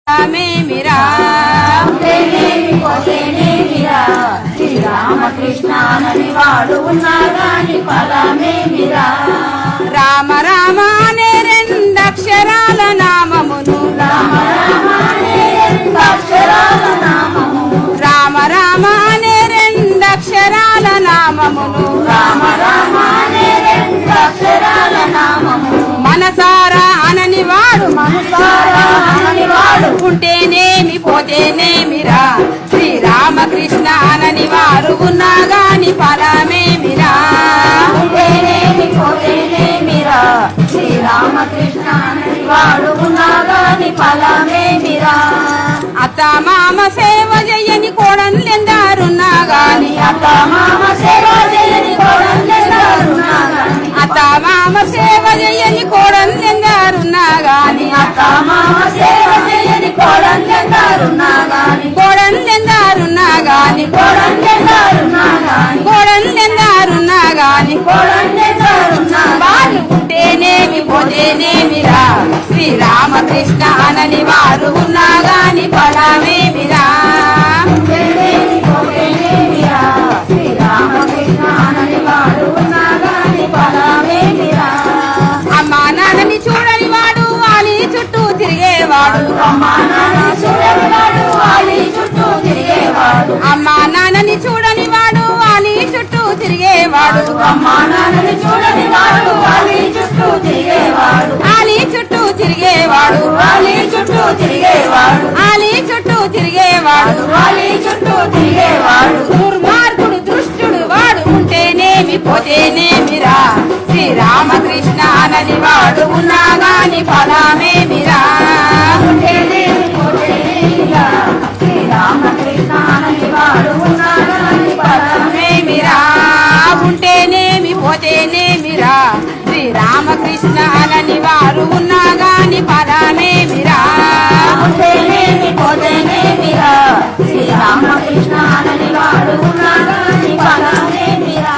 మేమిరా శ్రీరామకృష్ణ అని వాడు ఉన్నాగాని ఫలమేమిరా. రామ రామ అనే రెండక్షరాల నామమును రామ రామ అనే రెండక్షరాల నామమును రామ రామ అనే రెండక్షరాల నామమును రామ రామ అనే రెండక్షరాల నామమును మనసారా అనని వాడు మనసారా అనని వాడు ఉంటేనేమి పోతేనేమిరా. శ్రీరామకృష్ణ అనని వారు ఉన్నాగాని ఫలమేమిరా. ఉంటేనేమి పోతేనేమిరా. శ్రీరామకృష్ణ అనని వాడు ఉన్నాగాని ఫలమేమిరా. అత్త మామ సేవ చేయని కోడన్లెందారున్నా గాని అత్త మామ సేవ చేయని కోడన్లెందారున్నా గాని అత్త మామ సేవ చేయని కోడన్లెందారున్నా గాని అత్త మామ సేవ చేయని కోడన్లెందారున్నా గాని కోడన్లెందారున్నా గాని కోడన్లెందారున్నా గాని కోడన్లెందారున్నా గాని కోడన్లెందారున్నా వాళ్ళు ఉంటేనేమి పోతేనేమిరా. శ్రీరామకృష్ణ అనని వారు ఉన్నా గాని ఫలమేమిరా. శ్రీరామకృష్ణ అనని వారు ఉన్నా గాని ఫలమేమిరా. అమ్మా నాన్నని చూడని వాడు వాలి చుట్టూ తిరిగేవాడు అమ్మా నాన్నని చూడని వాడు వాలి చుట్టూ తిరిగేవాడు అమ్మా నాన్నని చూడని వాడు వాలి చుట్టూ తిరిగేవాడు అమ్మా నాన్నని చూడని వాడు వాలి చుట్టూ తిరిగేవాడు ఆలి చుట్టూ తిరిగేవాడు ఆలి చుట్టూ తిరిగేవాడు ఆలి చుట్టూ తిరిగేవాడు ఆలి చుట్టూ తిరిగేవాడు దుర్మార్గుడు దుష్టుడు వాడు ఉంటేనేమి పోతేనేమిరా. శ్రీరామకృష్ణ అనని వాడు ఉన్నా గాని ఫలమేమిరా. ఉంటేనేమి పోతేనేమిరా. శ్రీరామకృష్ణ అనని వాడు ఉన్నా గాని ఫలమేమిరా. ఉంటేనేమి పోతేనేమిరా. శ్రీరామకృష్ణ అనని వారు ఉన్నా గాని ఫలమేమిరా. ఉంటేనేమి పోతేనేమిరా. శ్రీరామకృష్ణ అనని వాడు ఉన్నా గాని ఫలమేమిరా.